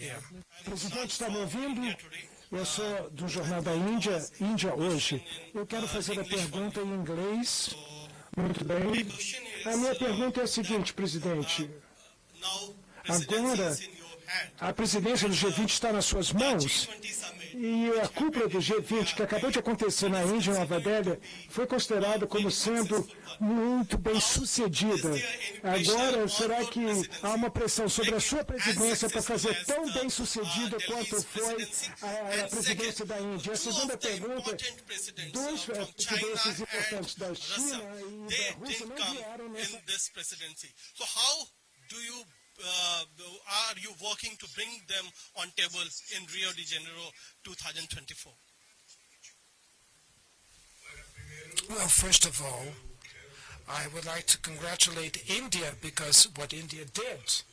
India. Presidente, está me ouvindo? Eu sou do Jornal da Índia Hoje. Eu quero fazer a pergunta em inglês. Muito bem. A minha pergunta é a seguinte, presidente. Agora, a presidência do G20 está nas suas mãos e a cúpula do G20, que acabou de acontecer na Índia, em Nova Delhi, foi considerada como sendo muito bem sucedida. Agora, será que há uma pressão sobre a sua presidência para fazer tão bem sucedida quanto foi a presidência da Índia? A segunda pergunta, dois presidentes importantes da China e da Rússia não vieram nessa... Are you working to bring them on table in Rio de Janeiro 2024? Well, first of all, I would like to congratulate India because what India did.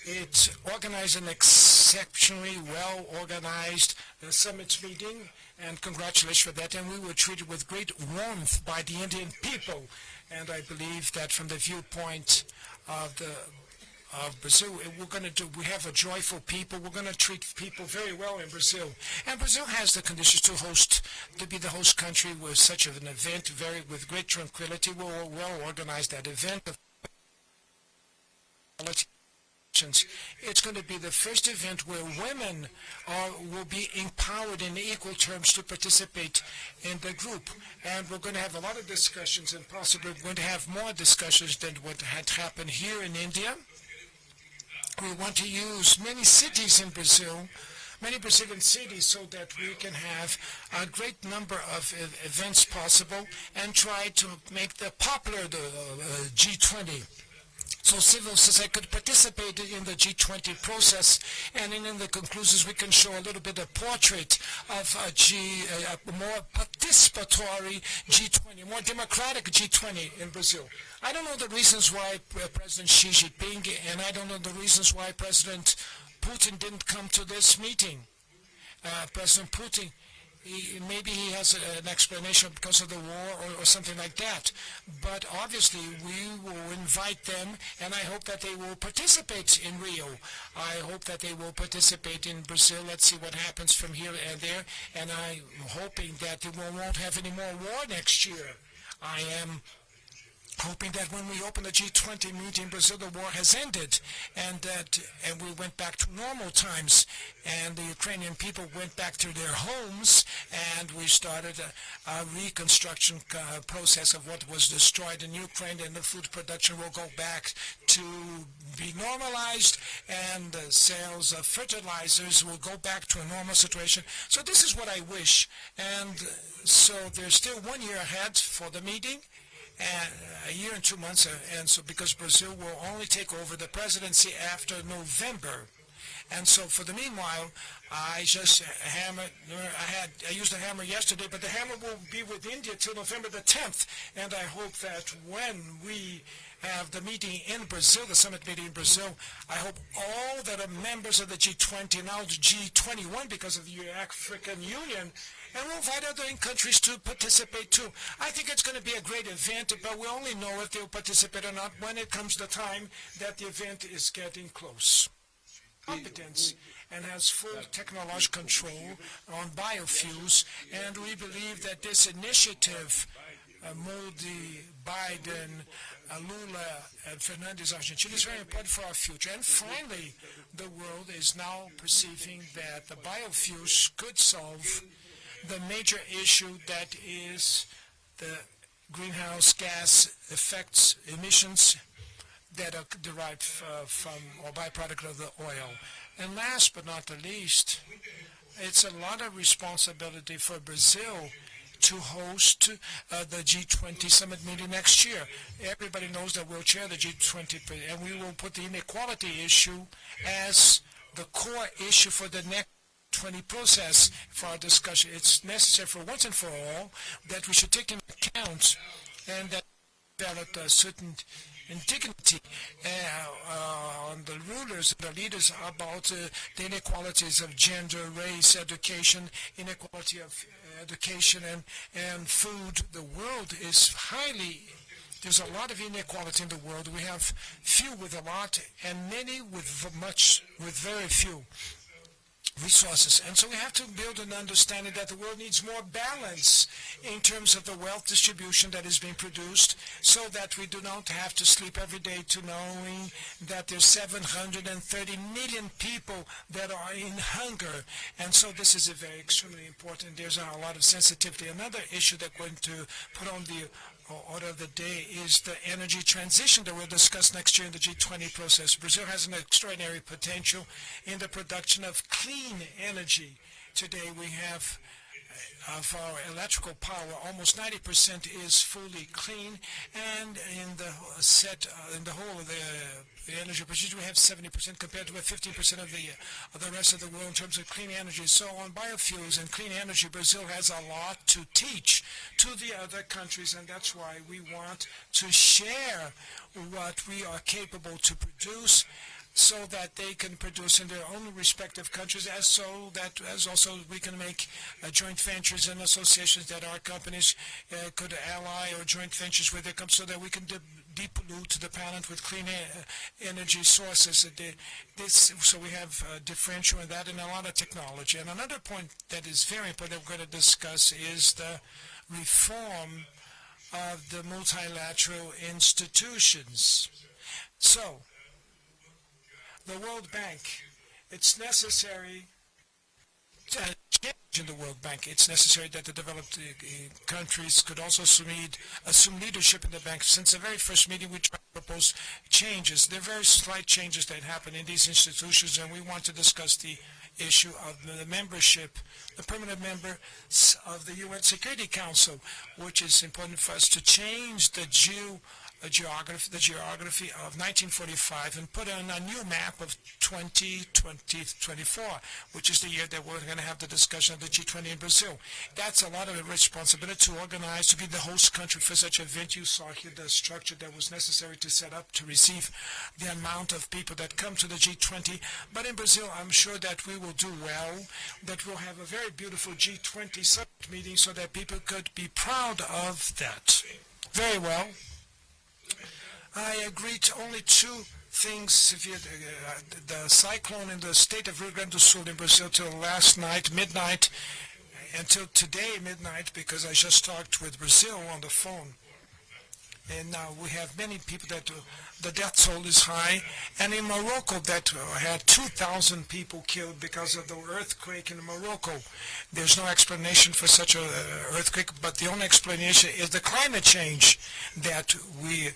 It organized an exceptionally well-organized summit meeting, and congratulations for that. And we were treated with great warmth by the Indian people. And I believe that from the viewpoint of Brazil, we have a joyful people. We're going to treat people very well in Brazil. And Brazil has the conditions to be the host country with such an event, with great tranquility. We'll well organize that event. It's going to be the first event where women will be empowered in equal terms to participate in the group. And we're going to have a lot of discussions, and possibly we're going to have more discussions than what had happened here in India. We want to use many cities in Brazil, many Brazilian cities, so that we can have a great number of events possible and try to make the G20. So civil society could participate in the G20 process, and in the conclusions we can show a little bit of portrait of a more participatory G20, more democratic G20 in Brazil. I don't know the reasons why President Xi Jinping, and I don't know the reasons why President Putin didn't come to this meeting. President Putin, maybe he has an explanation because of the war or something like that. But obviously, we will invite them, and I hope that they will participate in Rio. I hope that they will participate in Brazil. Let's see what happens from here and there. And I'm hoping that we won't have any more war next year. I am hoping that when we open the G20 meeting in Brazil, the war has ended, and we went back to normal times, and the Ukrainian people went back to their homes, and we started a reconstruction process of what was destroyed in Ukraine, and the food production will go back to be normalized, and sales of fertilizers will go back to a normal situation. So this is what I wish, and so there's still 1 year ahead for the meeting, and a year and 2 months, and so because Brazil will only take over the presidency after November. And so for the meanwhile, I just hammered, I used a hammer yesterday, but the hammer will be with India till November the 10th. And I hope that when we have the meeting in Brazil, the summit meeting in Brazil, I hope all that are members of the G20, now the G21 because of the African Union, and we'll invite other countries to participate too. I think it's going to be a great event, but we only know if they'll participate or not when it comes the time that the event is getting close. Competence and has full technological control on biofuels, and we believe that this initiative, Modi, Biden, Lula, and Fernandes, Argentina, is very important for our future. And finally, the world is now perceiving that the biofuels could solve the major issue that is the greenhouse gas effects, emissions that are derived from or byproduct of the oil. And last but not the least, it's a lot of responsibility for Brazil to host the G20 Summit meeting next year. Everybody knows that we'll chair the G20, and we will put the inequality issue as the core issue for the next 20 process for our discussion. It's necessary for once and for all that we should take into account and that develop a certain indignity on the rulers and the leaders about the inequalities of gender, race, education, inequality of education and food. The world is there's a lot of inequality in the world. We have few with a lot and many with very few. resources. And so we have to build an understanding that the world needs more balance in terms of the wealth distribution that is being produced, so that we do not have to sleep every day to knowing that there's 730 million people that are in hunger. And so this is a very extremely important. There's a lot of sensitivity. Another issue that we're going to put on the order of the day is the energy transition that we'll discuss next year in the G20 process. Brazil has an extraordinary potential in the production of clean energy. Today we have of our electrical power, almost 90% is fully clean, and in the whole of the energy production, we have 70% compared to 15% of the rest of the world in terms of clean energy. So on biofuels and clean energy, Brazil has a lot to teach to the other countries, and that's why we want to share what we are capable to produce, so that they can produce in their own respective countries, as also we can make joint ventures and associations that our companies could ally or joint ventures with them, so that we can depollute the planet with clean energy sources. So we have differential in that and a lot of technology. And another point that is very important that we're going to discuss is the reform of the multilateral institutions. So the World Bank, it's necessary to change in the World Bank. It's necessary that the developed countries could also assume leadership in the bank. Since the very first meeting, we tried to propose changes. There are very slight changes that happen in these institutions, and we want to discuss the issue of the membership, the permanent member of the UN Security Council, which is important for us to change the geography of 1945 and put on a new map of 2024, which is the year that we're going to have the discussion of the G20 in Brazil. That's a lot of responsibility to organize, to be the host country for such an event. You saw here the structure that was necessary to set up to receive the amount of people that come to the G20. But in Brazil, I'm sure that we will do well, that we'll have a very beautiful G20 Summit meeting so that people could be proud of that. Very well. I agree to only two things. The cyclone in the state of Rio Grande do Sul in Brazil till last night, midnight, until today, midnight, because I just talked with Brazil on the phone. And now we have many people that the death toll is high. And in Morocco, that had 2,000 people killed because of the earthquake in Morocco. There's no explanation for such an earthquake, but the only explanation is the climate change that we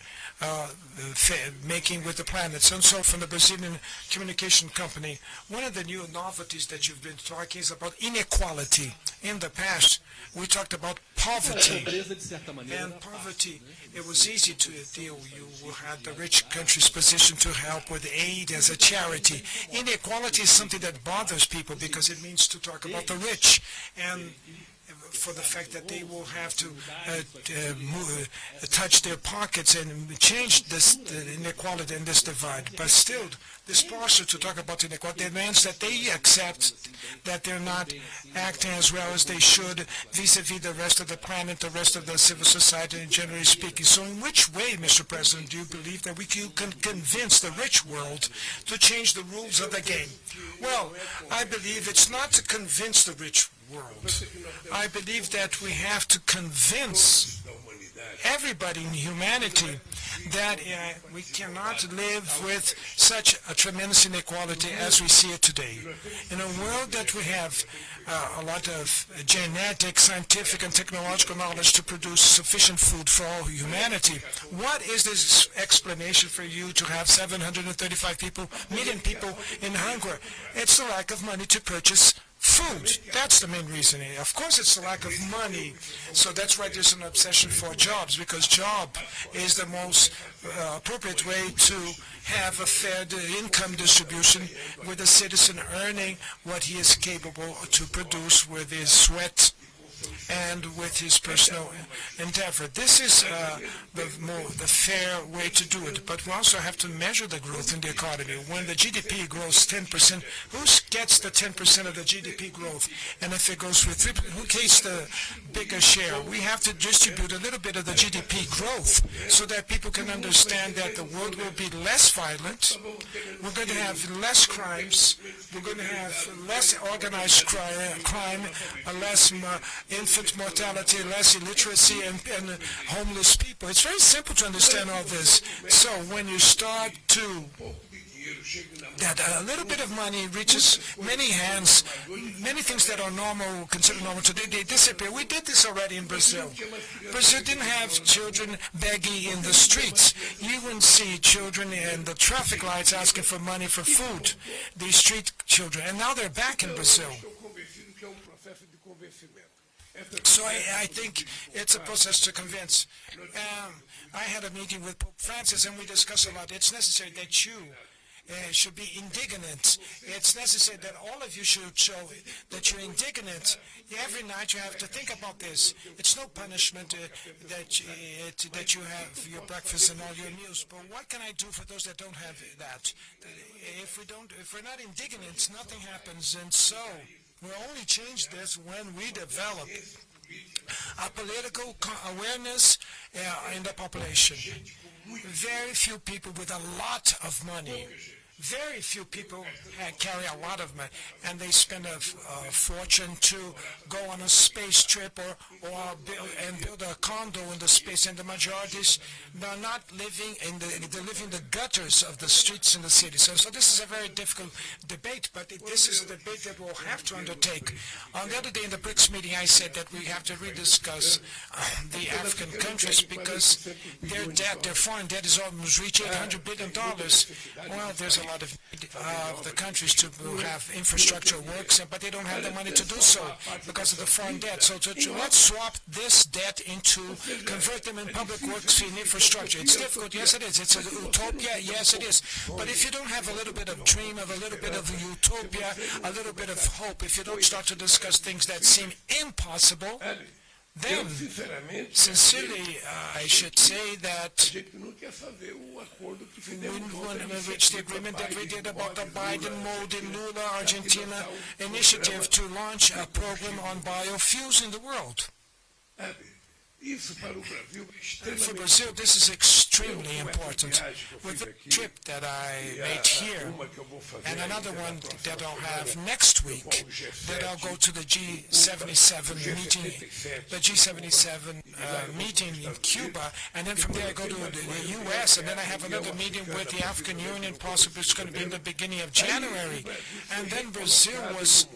making with the planets. And so from the Brazilian communication company, one of the new novelties that you've been talking is about inequality. In the past, we talked about poverty. And poverty, it was easy to deal. You had the rich country's position to help with aid as a charity. Inequality is something that bothers people because it means to talk about the rich, and for the fact that they will have to touch their pockets and change this inequality and this divide. But still, this posture to talk about inequality demands that they accept that they're not acting as well as they should vis-a-vis the rest of the planet, the rest of the civil society, and generally speaking. So in which way, Mr. President, do you believe that we can convince the rich world to change the rules of the game? Well, I believe it's not to convince the rich world. I believe that we have to convince everybody in humanity that we cannot live with such a tremendous inequality as we see it today. In a world that we have a lot of genetic, scientific, and technological knowledge to produce sufficient food for all humanity, what is this explanation for you to have 735 million people in hunger? It's the lack of money to purchase food. That's the main reason. Of course, it's the lack of money. So that's why there's an obsession for jobs, because job is the most appropriate way to have a fair income distribution with a citizen earning what he is capable to produce with his sweat and with his personal endeavor. This is the fair way to do it. But we also have to measure the growth in the economy. When the GDP grows 10%, who gets the 10% of the GDP growth? And if it goes with 3%, who gets the bigger share? We have to distribute a little bit of the GDP growth so that people can understand that the world will be less violent. We're going to have less crimes. We're going to have less organized crime, less infant mortality, less illiteracy, and homeless people. It's very simple to understand all this. So when you start to that a little bit of money reaches many hands, many things that are normal, considered normal today, they disappear. We did this already in Brazil. Brazil didn't have children begging in the streets. You wouldn't see children in the traffic lights asking for money for food, these street children. And now they're back in Brazil. So I think it's a process to convince. I had a meeting with Pope Francis, and we discussed a lot. It's necessary that you should be indignant. It's necessary that all of you should show that you're indignant. Every night you have to think about this. It's no punishment that you have your breakfast and all your meals. But what can I do for those that don't have that? If we're not indignant, nothing happens. And so we'll only change this when we develop a political awareness in the population. Very few people with a lot of money, very few people carry a lot of money, and they spend a fortune to go on a space trip or build a condo in the space. And the majorities are not living they live in the gutters of the streets in the city. So this is a very difficult debate, but this is a debate that we'll have to undertake. On the other day in the BRICS meeting, I said that we have to rediscuss the African countries because their debt, their foreign debt, is almost reaching $800 billion. Well, there's a lot of the countries to have infrastructure works, but they don't have the money to do so because of the foreign debt. So let's swap this debt convert them in public works and infrastructure. It's difficult, yes it is. It's a utopia, yes it is. But if you don't have a little bit of dream, of a little bit of utopia, a little bit of hope, if you don't start to discuss things that seem impossible, then, sincerely, I should say that we want to reach the agreement that we did about the Biden, Modi, Lula, Argentina initiative to launch a program on biofuels in the world. For Brazil, this is extremely important. With the trip that I made here, and another one that I'll have next week, that I'll go to the G77 meeting, meeting in Cuba, and then from there I go to the U.S., and then I have another meeting with the African Union, possibly it's going to be in the beginning of January. And then Brazil was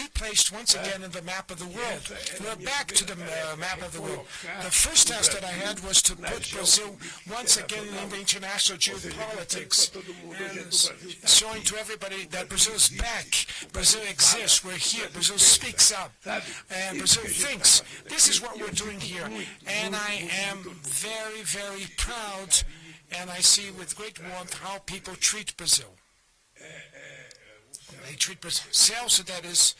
replaced once again in the map of the world. We're back to the map of the world. The first task that I had was to put Brazil once again in the international geopolitics and showing to everybody that Brazil is back. Brazil exists. We're here. Brazil speaks up. And Brazil thinks. This is what we're doing here. And I am very, very proud, and I see with great warmth how people treat Brazil. They treat Brazil, so that is,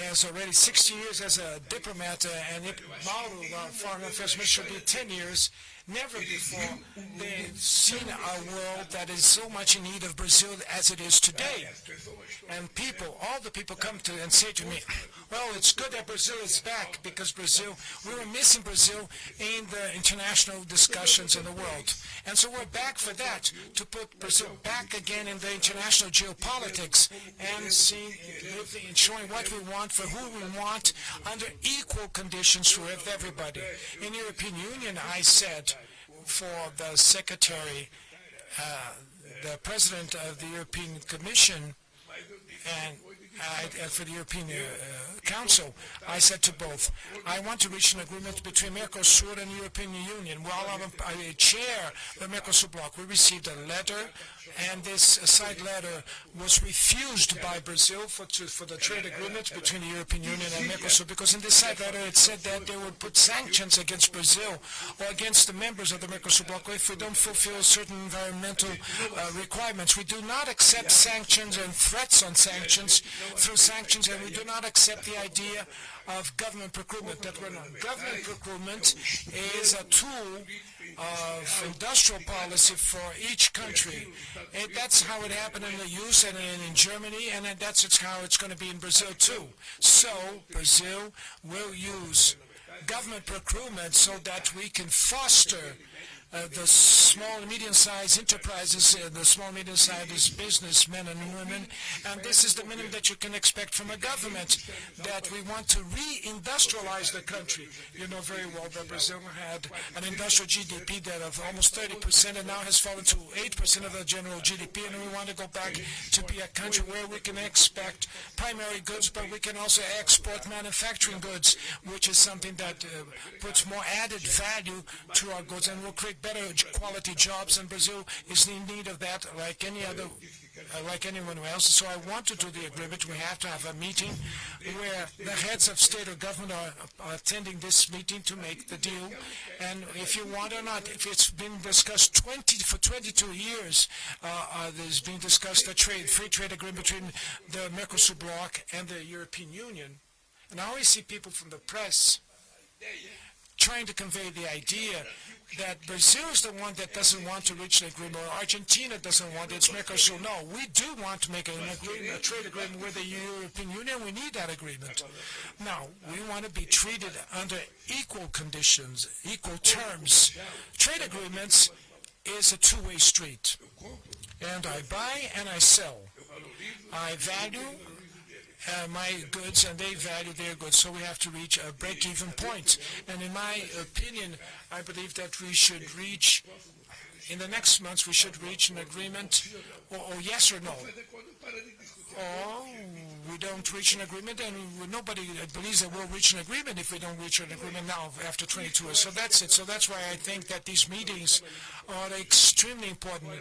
as already 60 years as a diplomat, and Mauro, our foreign affairs minister, will be 10 years. Never before they've seen a world that is so much in need of Brazil as it is today. And people, all the people come to and say to me, well, it's good that Brazil is back, because Brazil, we were missing Brazil in the international discussions in the world. And so we're back for that, to put Brazil back again in the international geopolitics and showing what we want, for who we want, under equal conditions for everybody. In the European Union, I said, for the Secretary, the President of the European Commission, and for the European Council, I said to both, I want to reach an agreement between Mercosur and the European Union. While I chair the Mercosur bloc, we received a letter, and this side letter was refused by Brazil for the trade agreement between the European Union and Mercosur, because in this side letter it said that they would put sanctions against Brazil or against the members of the Mercosur bloc if we don't fulfill certain environmental requirements. We do not accept sanctions and threats on sanctions through sanctions, and we do not accept the idea of government procurement. Government procurement is a tool of industrial policy for each country. And that's how it happened in the US and in Germany, and that's how it's going to be in Brazil too. So Brazil will use government procurement so that we can foster the small and medium-sized enterprises, the small and medium-sized businessmen and women, and this is the minimum that you can expect from a government, that we want to re-industrialize the country. You know very well that Brazil had an industrial GDP that of almost 30% and now has fallen to 8% of the general GDP, and we want to go back to be a country where we can expect primary goods, but we can also export manufacturing goods, which is something that puts more added value to our goods and will create better quality jobs, and Brazil is in need of that like anyone else. So I want to do the agreement. We have to have a meeting where the heads of state or government are attending this meeting to make the deal. And if you want or not, if it's been discussed for 22 years, there's been discussed a free trade agreement between the Mercosur bloc and the European Union. And I always see people from the press trying to convey the idea that Brazil is the one that doesn't want to reach an agreement, or Argentina doesn't want it, it's Mercosur. No, we do want to make a trade agreement with the European Union. We need that agreement. Now, we want to be treated under equal conditions, equal terms. Trade agreements is a two-way street. And I buy and I sell. I value my goods and they value their goods, so we have to reach a break-even point. And in my opinion, I believe that we should reach, in the next months, we should reach an agreement, or yes or no. Or we don't reach an agreement, and nobody believes that we'll reach an agreement if we don't reach an agreement now after 22 years. So that's it. So that's why I think that these meetings are extremely important.